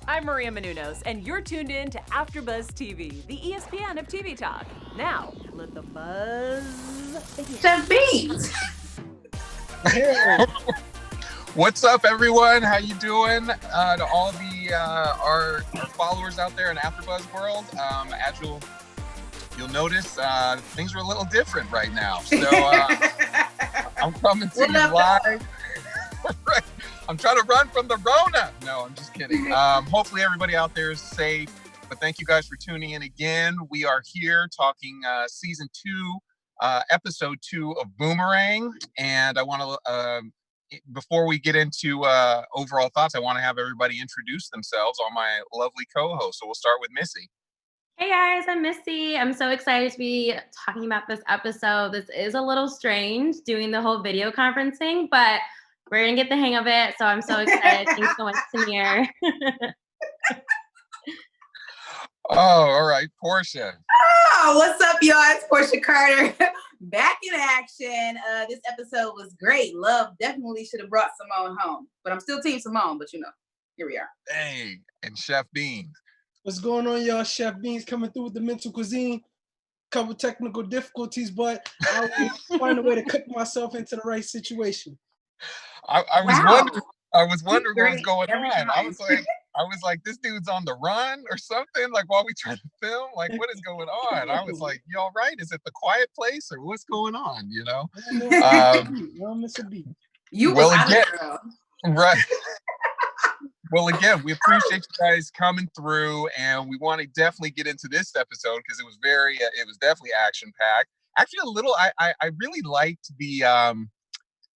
I'm Maria Menounos, and you're tuned in to AfterBuzz TV, the ESPN of TV talk. Now, let the buzz begin. Chef Beanz. What's up, everyone? How you doing? To all the our followers out there in AfterBuzz world, as you'll notice, things are a little different right now. So I'm coming to you live. Right. I'm trying to run from the Rona. No, I'm just kidding. Hopefully everybody out there is safe. But thank you guys for tuning in again. We are here talking season 2, episode 2 of Boomerang. And I want to, before we get into overall thoughts, I want to have everybody introduce themselves, all my lovely co-hosts. So we'll start with Missy. Hey guys, I'm Missy. I'm so excited to be talking about this episode. This is a little strange doing the whole video conferencing, but we're going to get the hang of it. So I'm so excited. Thanks so much, Tenere. Oh, all right. Porchia. Oh, what's up, y'all? It's Porchia Carter. Back in action. This episode was great. Love definitely should have brought Simone home. But I'm still Team Simone, but here we are. Hey, and Chef Beanz. What's going on, y'all? Chef Beanz coming through with the mental cuisine. Couple technical difficulties, but I will find a way to cook myself into the right situation. I was wondering what was going on. I was like, this dude's on the run or something. Like while we try to film, like what is going on? I was like, you all right? Is it the quiet place or what's going on? I'll miss a beat. You well was again, girl. right. Well, again, we appreciate you guys coming through, and we want to definitely get into this episode because it was definitely action packed. Actually, a little. I really liked the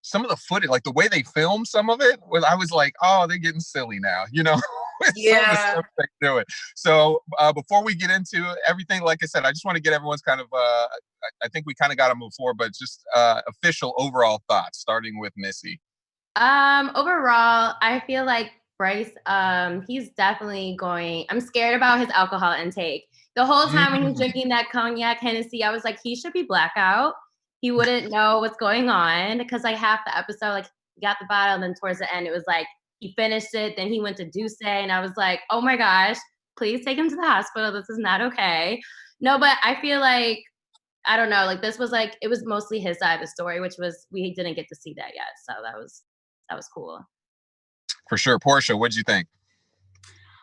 some of the footage, like the way they filmed some of it. I was like, oh, they're getting silly now, Yeah. Some of the stuff they do it. So before we get into everything, like I said, I just want to get everyone's kind of. I think we kind of got to move forward, but just official overall thoughts, starting with Missy. Overall, I feel like Bryce, he's definitely I'm scared about his alcohol intake. The whole time when he's drinking that cognac Hennessy, I was like, he should be blackout. He wouldn't know what's going on because like half the episode, like he got the bottle and then towards the end, it was like he finished it. Then he went to Douce and I was like, oh my gosh, please take him to the hospital. This is not okay. No, but I feel like, I don't know, like this was like, it was mostly his side of the story, which was, we didn't get to see that yet. So that was cool. For sure. Porchia, what'd you think?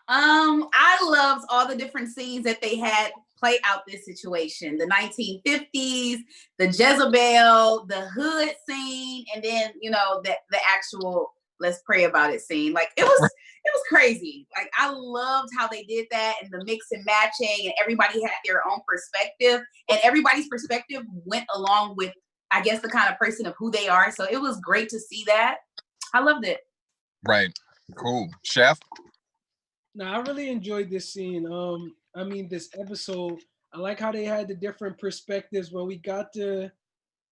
I loved all the different scenes that they had play out this situation. The 1950s, the Jezebel, the hood scene, and then, the actual let's pray about it scene. Like it was crazy. Like I loved how they did that and the mix and matching, and everybody had their own perspective, and everybody's perspective went along with, I guess, the kind of person of who they are. So it was great to see that. I loved it. Right. Cool. Chef? No, I really enjoyed this scene. This episode, I like how they had the different perspectives where we got to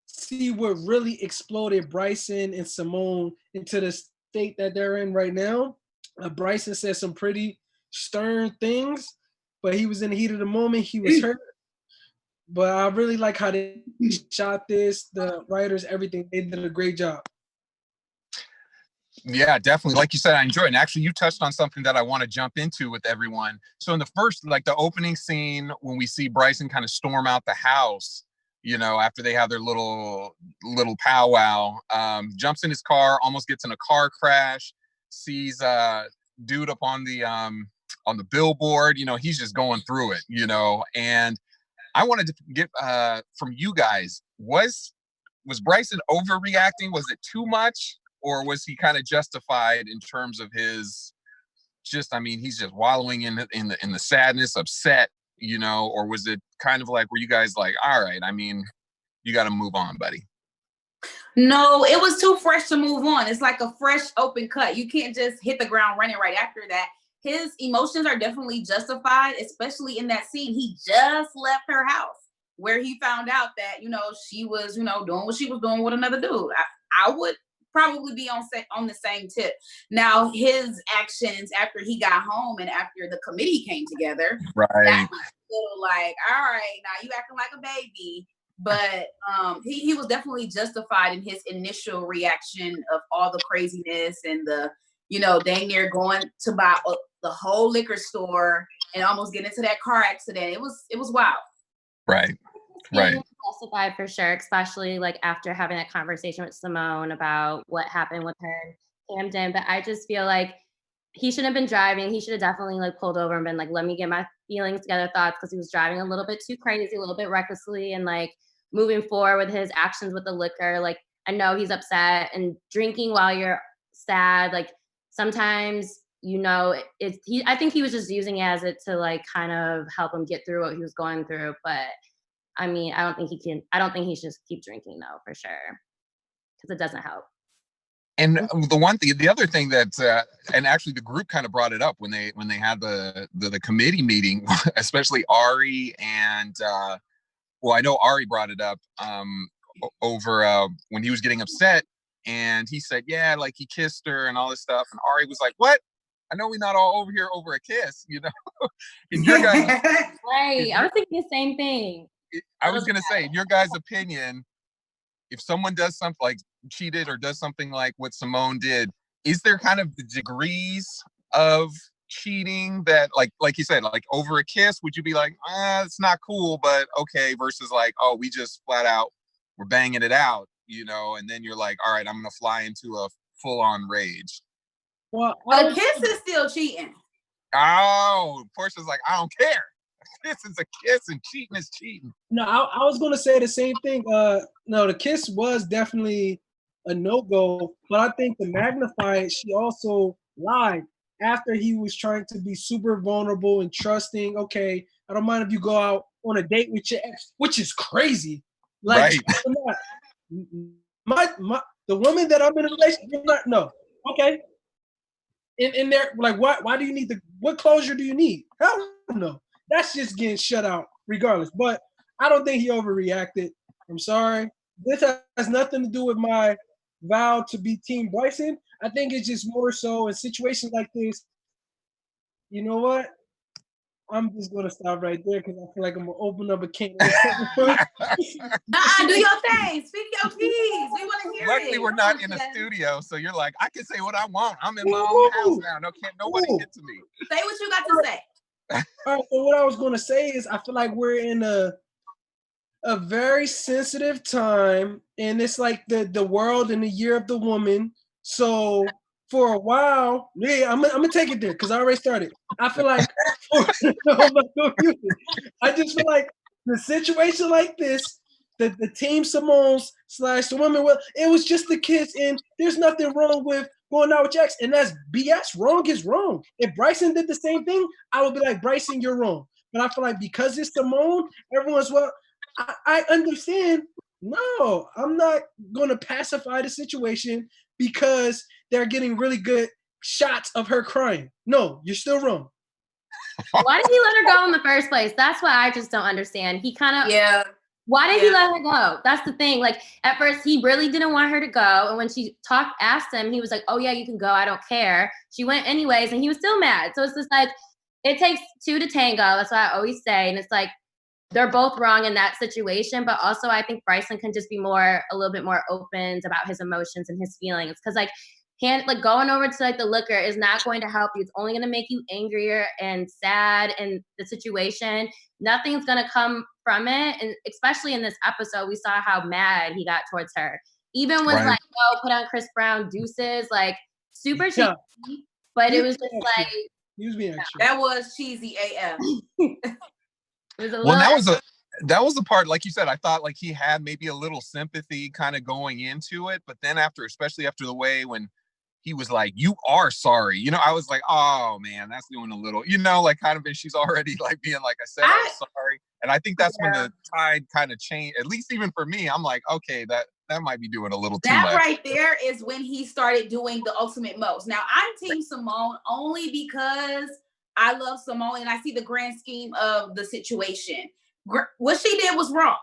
see what really exploded Bryson and Simone into the state that they're in right now. Bryson said some pretty stern things, but he was in the heat of the moment. He was hurt. But I really like how they shot this, the writers, everything. They did a great job. Yeah, definitely. Like you said, I enjoyed it. And actually, you touched on something that I want to jump into with everyone. So in the first, like the opening scene, when we see Bryson kind of storm out the house, after they have their little powwow, jumps in his car, almost gets in a car crash, sees dude up on the billboard. He's just going through it. And I wanted to get from you guys, was Bryson overreacting? Was it too much? Or was he kind of justified in terms of his he's just wallowing in the sadness, upset, or was it kind of like, were you guys like, all right, you got to move on, buddy? No, it was too fresh to move on. It's like a fresh open cut. You can't just hit the ground running right after that. His emotions are definitely justified, especially in that scene. He just left her house where he found out that, she was, doing what she was doing with another dude. I would probably be on the same tip. Now, his actions after he got home and after the committee came together, right, that was a little like, all right, now you acting like a baby. But he was definitely justified in his initial reaction of all the craziness and the, dang near going to buy the whole liquor store and almost get into that car accident. It was wild. Right. Right. Justified for sure, especially like after having that conversation with Simone about what happened with her in Camden. But I just feel like he shouldn't have been driving. He should have definitely like pulled over and been like, let me get my feelings together, thoughts, because he was driving a little bit too crazy, a little bit recklessly, and like moving forward with his actions with the liquor. Like, I know he's upset, and drinking while you're sad, like sometimes, you know, I think he was just using it as it to like kind of help him get through what he was going through. But I mean, I don't think he should just keep drinking though, for sure, because it doesn't help. And the other thing that, and actually the group kind of brought it up when they had the committee meeting, especially Ari and, well, I know Ari brought it up over when he was getting upset, and he said, yeah, like he kissed her and all this stuff, and Ari was like, what? I know we're not all over here over a kiss, you know? In your guys, right, I was thinking the same thing. I was gonna say, in your guys' opinion, if someone does something like cheated or does something like what Simone did, is there kind of the degrees of cheating that, like you said, like over a kiss, would you be like, it's not cool, but okay, versus like, oh, we just flat out, we're banging it out, you know, and then you're like, all right, I'm gonna fly into a full-on rage. Well, a kiss is still cheating. Oh, Portia's like, I don't care. Kiss is a kiss and cheating is cheating. No, I was gonna say the same thing. No, the kiss was definitely a no-go, but I think to magnify it, she also lied after he was trying to be super vulnerable and trusting. Okay, I don't mind if you go out on a date with your ex, which is crazy. Like, right. The woman that I'm in a relationship with, no, okay. In there, like, why do you need what closure do you need? Hell no. That's just getting shut out regardless. But I don't think he overreacted. I'm sorry. This has nothing to do with my vow to be Team Bryson. I think it's just more so in situations like this. You know what? I'm just going to stop right there because I feel like I'm going to open up a can. Do your thing. Speak your piece. We want to hear it. Luckily, we're not in a studio, so you're like, I can say what I want. I'm in my own house now. No, can't nobody get to me. Say what you got to say. All right, so what I was going to say is I feel like we're in a very sensitive time, and it's like the world and the year of the woman. So for a while, yeah, I'm gonna take it there because I already started. I feel like I just feel like the situation like this, the Team Simone's / the woman, well, it was just the kids, and there's nothing wrong with going out with your ex, and that's BS. Wrong is wrong. If Bryson did the same thing, I would be like, Bryson, you're wrong. But I feel like because it's Simone, everyone's, well, I understand. No, I'm not going to pacify the situation because they're getting really good shots of her crying. No, you're still wrong. Why did he let her go in the first place? That's what I just don't understand. He kind of, yeah. Why did he let her go? That's the thing. Like, at first, he really didn't want her to go. And when she asked him, he was like, oh, yeah, you can go. I don't care. She went anyways, and he was still mad. So it's just like, it takes two to tango. That's what I always say. And it's like, they're both wrong in that situation. But also, I think Bryson can just be a little bit more open about his emotions and his feelings. Because, like going over to like the liquor is not going to help you. It's only going to make you angrier and sad in the situation. Nothing's going to come from it. And especially in this episode, we saw how mad he got towards her. Even when like, oh, put on Chris Brown deuces, like super cheesy. But it was just like, that was cheesy AF. It was that was the part, like you said, I thought like he had maybe a little sympathy kind of going into it, but then especially after the way when he was like, you are sorry, you know, I was like, oh man, that's doing a little, you know, like kind of, and she's already like being like, I said, I'm sorry. And I think that's when the tide kind of changed, at least even for me. I'm like, okay, that might be doing a little too much. That right there is when he started doing the ultimate most. Now I'm Team Simone only because I love Simone and I see the grand scheme of the situation. What she did was wrong.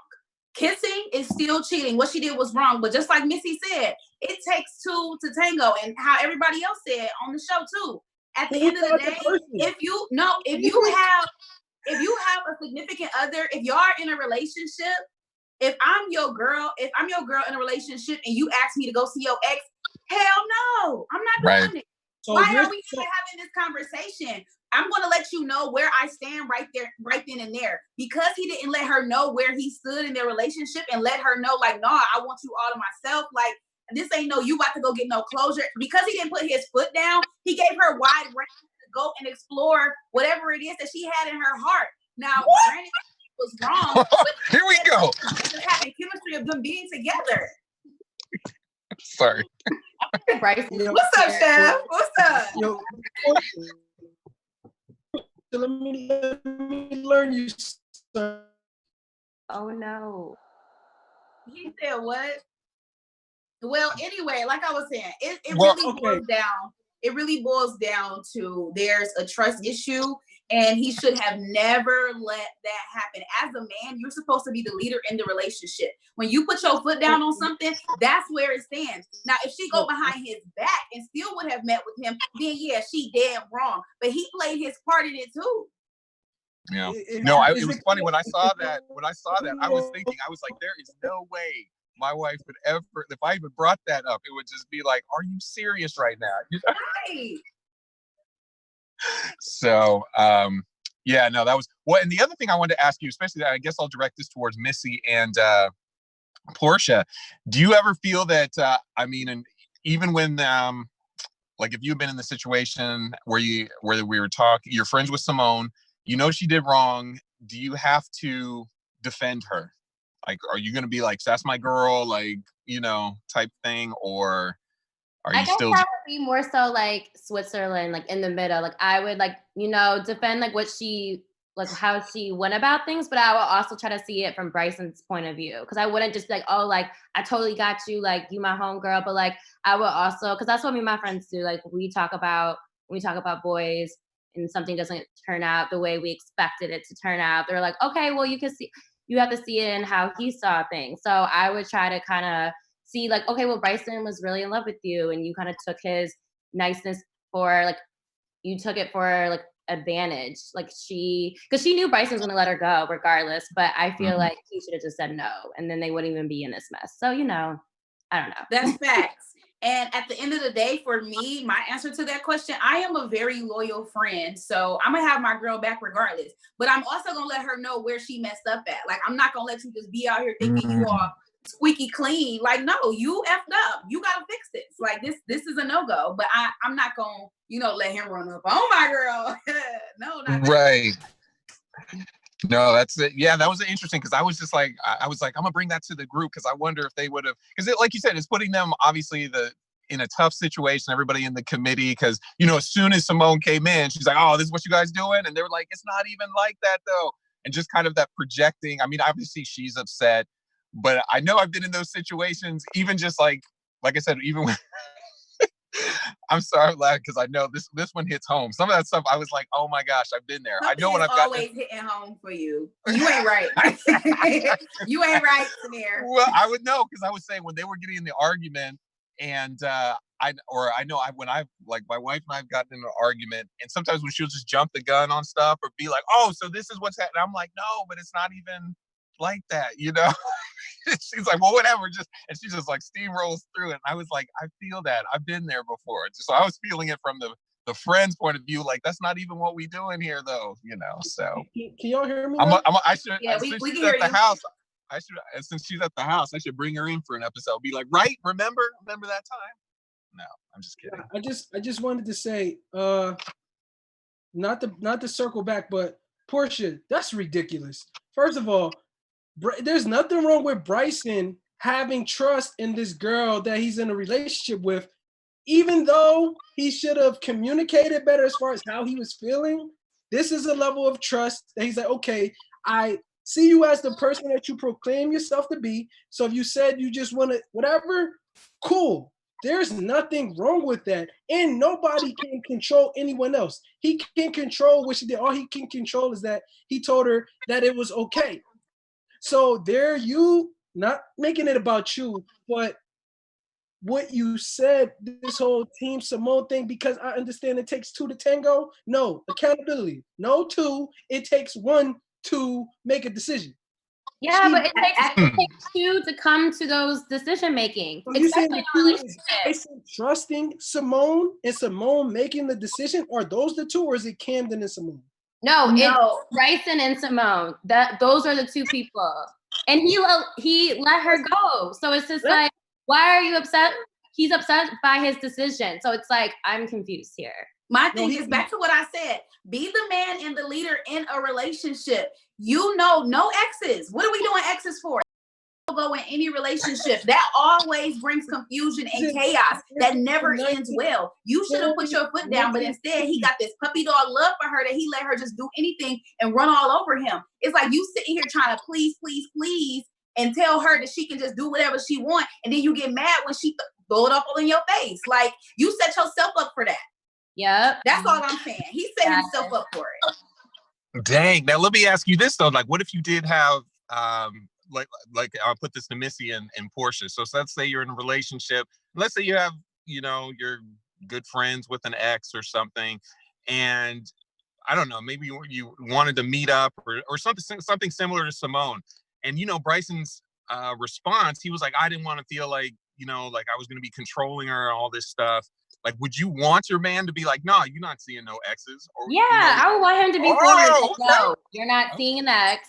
Kissing is still cheating. What she did was wrong. But just like Missy said, it takes two to tango, and how everybody else said on the show too. At the end of the day, if you have a significant other, if you are in a relationship, if I'm your girl in a relationship and you ask me to go see your ex, hell no, I'm not doing it. So why are we even having this conversation? I'm going to let you know where I stand right there, right then and there. Because he didn't let her know where he stood in their relationship and let her know, like, nah, I want you all to myself. Like, this ain't no, you about to go get no closure. Because he didn't put his foot down, he gave her wide range to go and explore whatever it is that she had in her heart. Now, granted, it was wrong, but here we go. Just having chemistry of them being together. Sorry. Bryson. What's up, Chef? What's up? Yo, let me learn you something. Oh no. He said what? Well, anyway, like I was saying, it Well, really boils down. It really boils down to there's a trust issue, and he should have never let that happen. As a man, you're supposed to be the leader in the relationship. When you put your foot down on something, that's where it stands. Now, if she go behind his back and still would have met with him, then yeah, she dead wrong. But he played his part in it too. Yeah. No, it was funny when I saw that. I was thinking, I was like, there is no way my wife would ever, if I even brought that up, it would just be like, are you serious right now? Right. So, yeah, no, that was what. And the other thing I wanted to ask you, especially, I guess I'll direct this towards Missy and Porchia. Do you ever feel that, I mean, and even when, like if you've been in the situation where we were talking, you're friends with Simone, you know she did wrong, do you have to defend her? Like, are you going to be like, that's my girl, like, you know, type thing? Or are you still? I guess that would be more so like Switzerland, like in the middle. Like I would like, you know, defend like what she, like how she went about things, but I would also try to see it from Bryson's point of view. Cause I wouldn't just be like, oh, like I totally got you, like you my homegirl. But like I would also, cause that's what me and my friends do. Like when we talk about boys and something doesn't turn out the way we expected it to turn out, they're like, okay, well, you have to see it in how he saw things. So I would try to kind of see like, okay, well, Bryson was really in love with you and you kind of took his niceness for like, you took it for like advantage. Like because she knew Bryson was going to let her go regardless, but I feel like he should have just said no and then they wouldn't even be in this mess. So, you know, I don't know. That's facts. And at the end of the day, for me, my answer to that question, I am a very loyal friend. So I'm going to have my girl back regardless. But I'm also going to let her know where she messed up at. Like, I'm not going to let you just be out here thinking you are squeaky clean. Like, no, you effed up. You got to fix this. Like, this is a no-go. But I'm not going to, you know, let him run up. Oh, my girl. No, not right. No, that's it. Yeah, that was interesting because I was just like, I was like, I'm gonna bring that to the group because I wonder if they would have, because like you said, it's putting them obviously in a tough situation. Everybody in the committee, because you know, as soon as Simone came in, she's like, oh, this is what you guys doing, and they were like, it's not even like that though, and just kind of that projecting. I mean, obviously she's upset, but I know I've been in those situations, even just like I said, even when. I'm sorry, lad, because I know this one hits home. Some of that stuff, I was like, "Oh my gosh, I've been there." Something I know what I've got. Always hitting home for you. You ain't right. You ain't right, Tenere. Well, I would know because I was saying when they were getting in the argument, and when I've like my wife and I've gotten in an argument, and sometimes when she'll just jump the gun on stuff or be like, "Oh, so this is what's happening," I'm like, "No, but it's not even like that," you know. She's like, well, whatever, and she just like steamrolls through it. And I was like, I feel that. I've been there before. So I was feeling it from the friend's point of view, like that's not even what we doing here though, you know. So can y'all hear me? We can hear you. Since she's at the house, I should bring her in for an episode. Be like, right, remember that time? No, I'm just kidding. I just wanted to say, not to circle back, but Porchia, that's ridiculous. First of all, there's nothing wrong with Bryson having trust in this girl that he's in a relationship with, even though he should have communicated better as far as how he was feeling. This is a level of trust that he's like, okay, I see you as the person that you proclaim yourself to be. So if you said you just want to, whatever, cool. There's nothing wrong with that. And nobody can control anyone else. He can't control what she did. All he can control is that he told her that it was okay. So there you, not making it about you, but what you said, this whole Team Simone thing, because I understand it takes two to tango. No, accountability. No two. It takes one to make a decision. Yeah, but it takes two to come to those decision making. So you saying the two is Bryson trusting Simone and Simone making the decision? Are those the two, or is it Camden and Simone? No, it's Bryson and Simone. Those are the two people. And he let her go. So it's just like, why are you upset? He's upset by his decision. So it's like, I'm confused here. My thing is back to what I said. Be the man and the leader in a relationship. You know, no exes. What are we doing exes for? Go in any relationship. That always brings confusion and chaos. That never ends well. You should have put your foot down, but instead he got this puppy dog love for her that he let her just do anything and run all over him. It's like you sitting here trying to please, and tell her that she can just do whatever she wants, and then you get mad when she throw it up in your face. Like, you set yourself up for that. Yep. That's all I'm saying. He set himself up for it. Dang. Now let me ask you this though. Like, what if you did have like I'll put this to Missy and Porchia. So let's say you're in a relationship. Let's say you have, you're good friends with an ex or something, and I don't know, maybe you wanted to meet up or something similar to Simone. And Bryson's response, he was like, I didn't want to feel like, like I was going to be controlling her and all this stuff. Like, would you want your man to be like, no, you're not seeing no exes? Or, I would want him to be forward. No, you're not seeing an ex.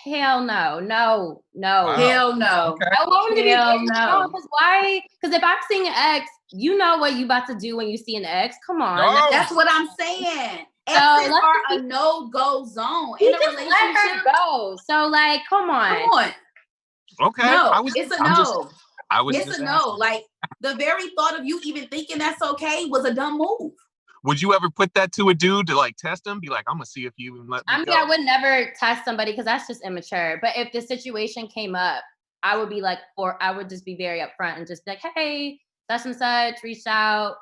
Hell no. Wow. Hell no. Okay. I want him to be no. Because why? Because if I'm seeing an ex, you know what you about to do when you see an ex. Come on. No. That's what I'm saying. Exes are a no-go zone in a relationship. Let her go. So, like, come on. Okay. No, it's a no. It's a no. Like, the very thought of you even thinking that's okay was a dumb move. Would you ever put that to a dude to like test him? Be like, I'm gonna see if you let me go. I would never test somebody because that's just immature. But if the situation came up, I would be like, I would just be very upfront and just be like, hey, such and such, reached out.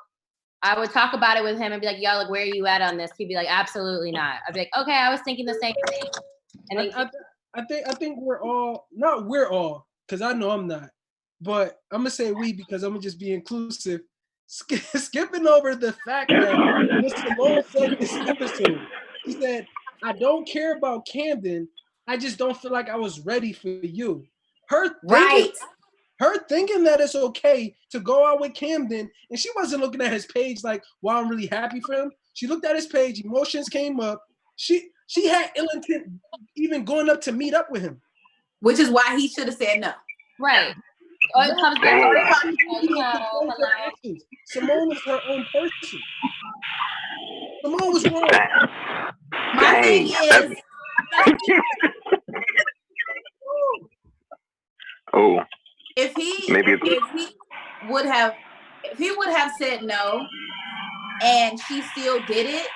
I would talk about it with him and be like, yo, like, where are you at on this? He'd be like, absolutely not. I'd be like, okay, I was thinking the same thing. And then I think we're all, not we're all, because I know I'm not, but I'm gonna say we because I'm gonna just be inclusive. Skipping over the fact that Miss Simone said this episode, she said, I don't care about Camden, I just don't feel like I was ready for you. Her thinking that it's okay to go out with Camden, and she wasn't looking at his page like, wow, I'm really happy for him. She looked at his page, emotions came up. She had ill intent even going up to meet up with him. Which is why he should have said no. Right. It comes back to Simone is her own person. Simone was wrong. My thing is, if he would have said no, and she still did it,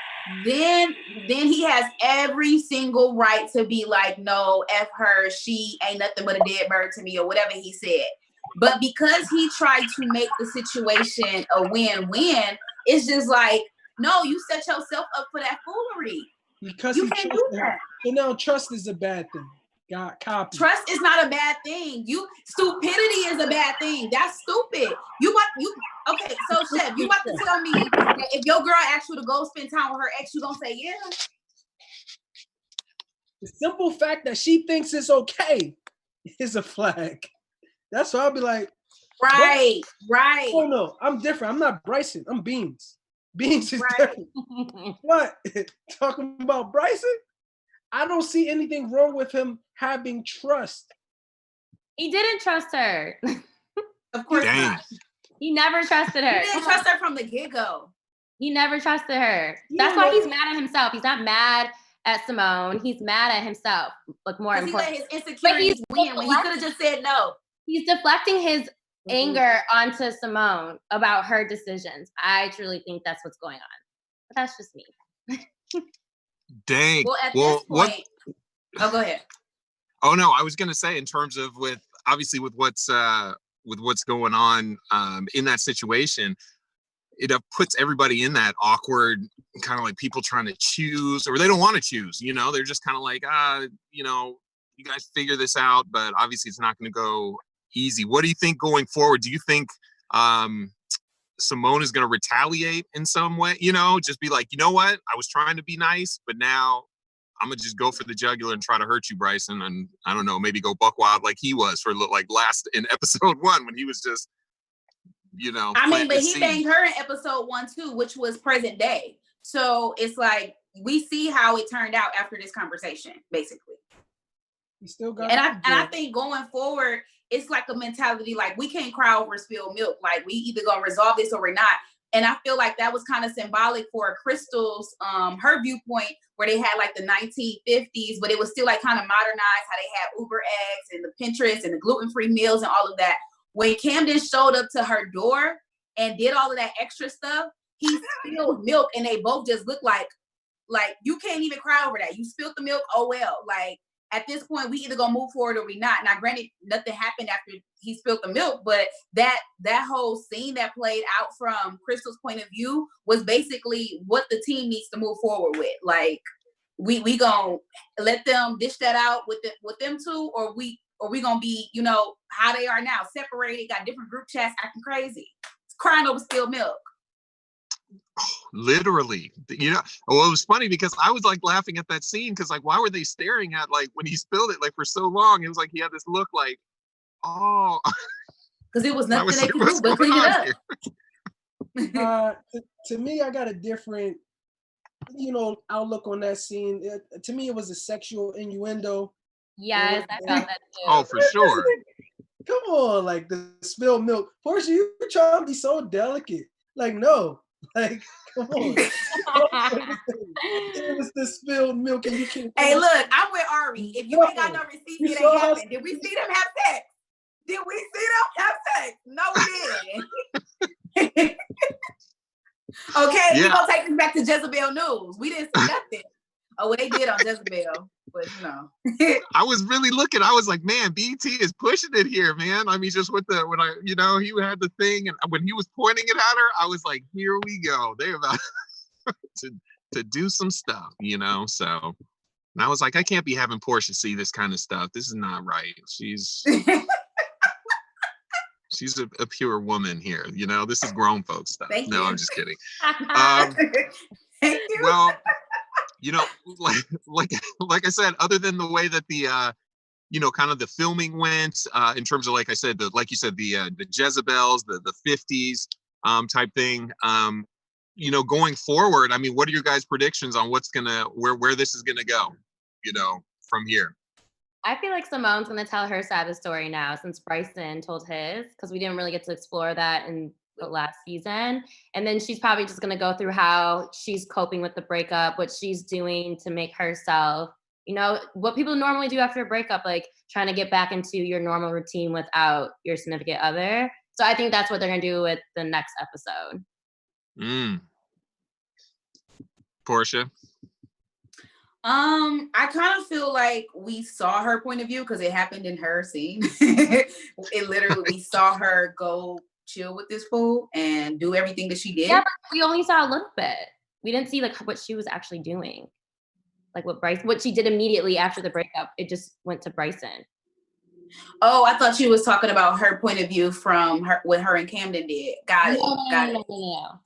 then he has every single right to be like, no, F her, she ain't nothing but a dead bird to me, or whatever he said. But because he tried to make the situation a win-win, it's just like, no, you set yourself up for that foolery. Because you can't do that. So now trust is a bad thing. Got copy. Trust is not a bad thing. Stupidity is a bad thing. That's stupid. Okay, so Chef, you about to tell me that if your girl asks you to go spend time with her ex, you gonna say yeah? The simple fact that she thinks it's okay is a flag. That's why I'll be like, right. Oh no, I'm different. I'm not Bryson. I'm Beanz. Beanz is different. What? Talking about Bryson? I don't see anything wrong with him having trust. He didn't trust her. Of course not. He never trusted her. He didn't trust her from the get-go. He never trusted her. That's why he's mad at himself. He's not mad at Simone. He's mad at himself. Like, more important. He let his insecurities win when he could have just said no. He's deflecting his anger onto Simone about her decisions. I truly think that's what's going on. But that's just me. Dang. Well, at this point, go ahead. Oh no, I was gonna say in terms of with what's going on in that situation, it puts everybody in that awkward kind of like people trying to choose, or they don't want to choose. They're just kind of like, you guys figure this out, but obviously it's not going to go easy. What do you think going forward? Do you think Simone is going to retaliate in some way? Just be like, you know what? I was trying to be nice, but now I'm gonna just go for the jugular and try to hurt you, Bryson, and I don't know, maybe go buck wild like he was for like last in episode 1 when he was just, you know. I mean, but he banged her in episode 1 too, which was present day. So it's like we see how it turned out after this conversation, basically. He still got. And I think going forward, it's like a mentality like we can't cry over spilled milk. Like we either gonna resolve this or we're not. And I feel like that was kind of symbolic for Crystal's, her viewpoint, where they had like the 1950s, but it was still like kind of modernized, how they had Uber eggs and the Pinterest and the gluten-free meals and all of that. When Camden showed up to her door and did all of that extra stuff, he spilled milk and they both just looked like you can't even cry over that. You spilled the milk, oh well. Like at this point, we either gonna move forward or we not. Now, granted, nothing happened after he spilled the milk, but that whole scene that played out from Crystal's point of view was basically what the team needs to move forward with. Like, we gonna let them dish that out with them two, or we gonna be, you know, how they are now, separated, got different group chats, acting crazy, crying over spilled milk. Literally, you know. Well, it was funny because I was like laughing at that scene because like, why were they staring at like when he spilled it like for so long? It was like he had this look like, oh, because it was nothing they could do but clean it up. To me, I got a different, you know, outlook on that scene. To me, it was a sexual innuendo. Yes, I felt that too. Oh, for sure. Come on, like the spilled milk. Portia, you were trying to be so delicate. Like, no. Like, come on. It was the spilled milk and you can't. Hey, look, I'm with Ari. If you ain't got no receipts, it ain't happened. Did we see them have sex? Did we see them have sex? No, we didn't. Okay, yeah. We're gonna take this back to Jezebel News. We didn't see nothing. Oh, well, they did on Jezebel, but you know. I was really looking. I was like, man, BT is pushing it here, man. I mean, just with he had the thing, and when he was pointing it at her, I was like, here we go. They're about to do some stuff, you know. So, and I was like, I can't be having Portia see this kind of stuff. This is not right. She's a pure woman here, you know. This is grown folks stuff. Thank no, you. I'm just kidding. Thank you. Well. You know, like I said, other than the way that the you know, kind of the filming went, in terms of, like I said, like you said, the Jezebels, the 50s type thing. You know, going forward, I mean, what are your guys' predictions on where this is gonna go, you know, from here? I feel like Simone's gonna tell her side of the story now, since Bryson told his, because we didn't really get to explore that in the last season. And then she's probably just gonna go through how she's coping with the breakup, what she's doing to make herself, you know, what people normally do after a breakup, like trying to get back into your normal routine without your significant other. So I think that's what they're gonna do with the next episode. Portia? I kind of feel like we saw her point of view because it happened in her scene. It literally, we saw her go chill with this fool and do everything that she did. Yeah, but we only saw a little bit. We didn't see like what she was actually doing. Like what she did immediately after the breakup. It just went to Bryson. Oh, I thought she was talking about her point of view from what her and Camden did. Got it. No.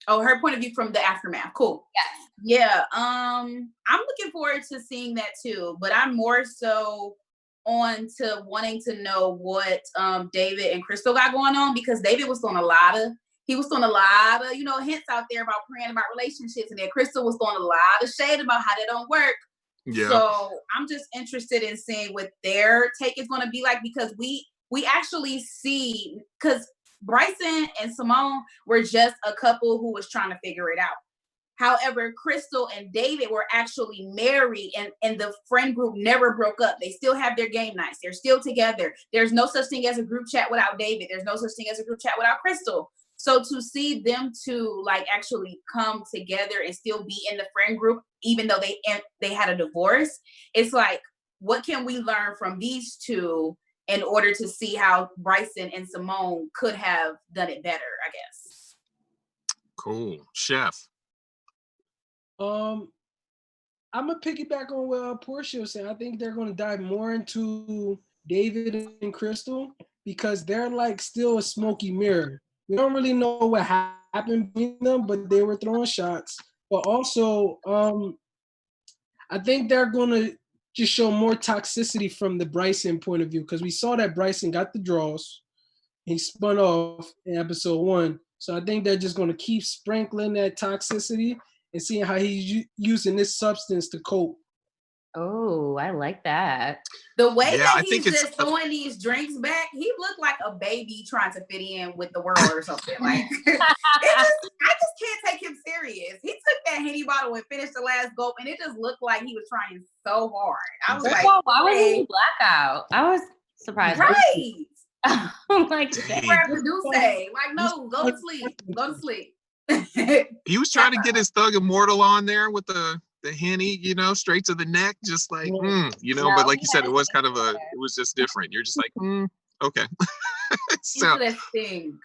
Oh, her point of view from the aftermath. Cool. Yes. Yeah. I'm looking forward to seeing that too, but I'm more so on to wanting to know what David and Crystal got going on, because David was throwing a lot of you know, hints out there about praying about relationships, and then Crystal was throwing a lot of shade about how they don't work. Yeah. So I'm just interested in seeing what their take is going to be like, because we actually see, because Bryson and Simone were just a couple who was trying to figure it out. However, Crystal and David were actually married, and the friend group never broke up. They still have their game nights. They're still together. There's no such thing as a group chat without David. There's no such thing as a group chat without Crystal. So to see them two like actually come together and still be in the friend group, even though they had a divorce, it's like, what can we learn from these two in order to see how Bryson and Simone could have done it better, I guess. Cool. Chef. I'm gonna piggyback on what Portia was saying. I think they're gonna dive more into David and Crystal, because they're like still a smoky mirror. We don't really know what happened between them, but they were throwing shots. But also, I think they're gonna just show more toxicity from the Bryson point of view, because we saw that Bryson got the draws. He spun off in episode 1. So I think they're just gonna keep sprinkling that toxicity and seeing how he's using this substance to cope. Oh, I like that. The way Yeah, that I he's think it's- just throwing these drinks back, he looked like a baby trying to fit in with the world or something. Like, I just can't take him serious. He took that Henny bottle and finished the last gulp, and it just looked like he was trying so hard. I was like, why was he blackout? I was surprised. right. I'm like, Dang. Where do say, like, no, go to sleep. Go to sleep. He was trying to get his Thug Immortal on there with the Henny, you know, straight to the neck, just like, you know, but like you said, it was kind of it was just different. You're just like, okay. So, Interesting.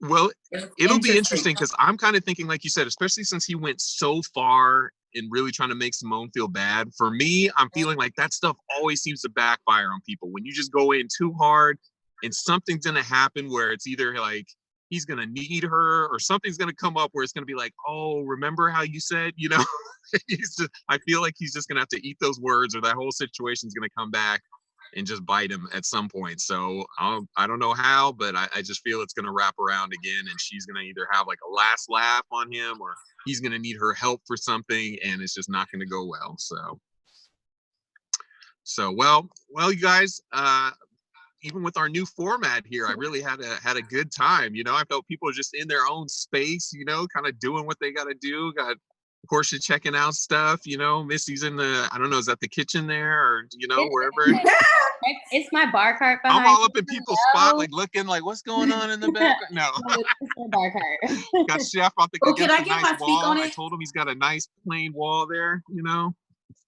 well, it'll be interesting because I'm kind of thinking, like you said, especially since he went so far in really trying to make Simone feel bad. For me, I'm feeling like that stuff always seems to backfire on people. When you just go in too hard and something's going to happen where it's either like, he's going to need her or something's going to come up where it's going to be like, oh, remember how you said, you know, I feel like he's just going to have to eat those words, or that whole situation's going to come back and just bite him at some point. So I don't know how, but I just feel it's going to wrap around again, and she's going to either have like a last laugh on him, or he's going to need her help for something, and it's just not going to go well. So well, you guys, even with our new format here, I really had a good time. You know, I felt people are just in their own space, you know, kind of doing what they got to do. Got Porchia checking out stuff, you know, Missy's in the, I don't know, is that the kitchen there, or, you know, wherever. It's my bar cart behind. I'm all up in people's spot, like looking like, what's going on in the background? No. It's my bar cart. Got Chef out the Can I get my nice speak wall. on I it? told him he's got a nice plain wall there, you know.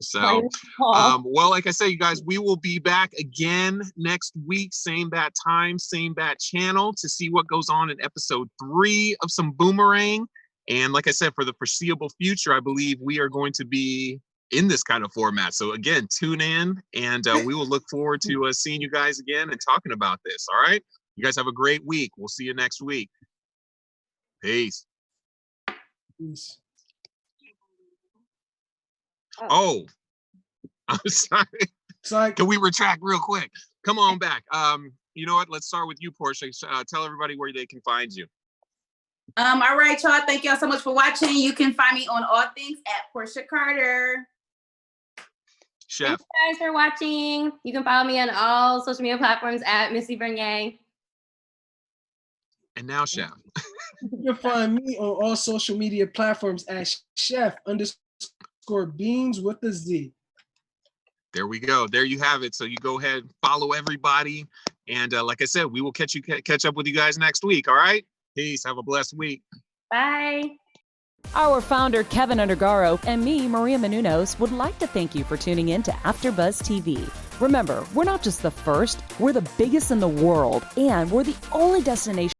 So, well, like I say, you guys, we will be back again next week, same bat time, same bat channel, to see what goes on in episode 3 of some Boomerang. And like I said, for the foreseeable future, I believe we are going to be in this kind of format. So again, tune in, and we will look forward to seeing you guys again and talking about this. All right. You guys have a great week. We'll see you next week. Peace. Peace. Oh, I'm sorry. Sorry. Can we retract real quick? Come on back. You know what? Let's start with you, Porchia. Tell everybody where they can find you. All right, y'all. Thank y'all so much for watching. You can find me on all things at Porchia Carter. Chef. Thanks guys for watching. You can follow me on all social media platforms at Missy Vernier. And now Chef. You can find me on all social media platforms at chef_Beanz with a Z. There we go. There you have it. So you go ahead, follow everybody. And like I said, we will catch up with you guys next week. All right. Peace. Have a blessed week. Bye. Our founder, Keven Undergaro, and me, Maria Menounos, would like to thank you for tuning in to AfterBuzz TV. Remember, we're not just the first, we're the biggest in the world, and we're the only destination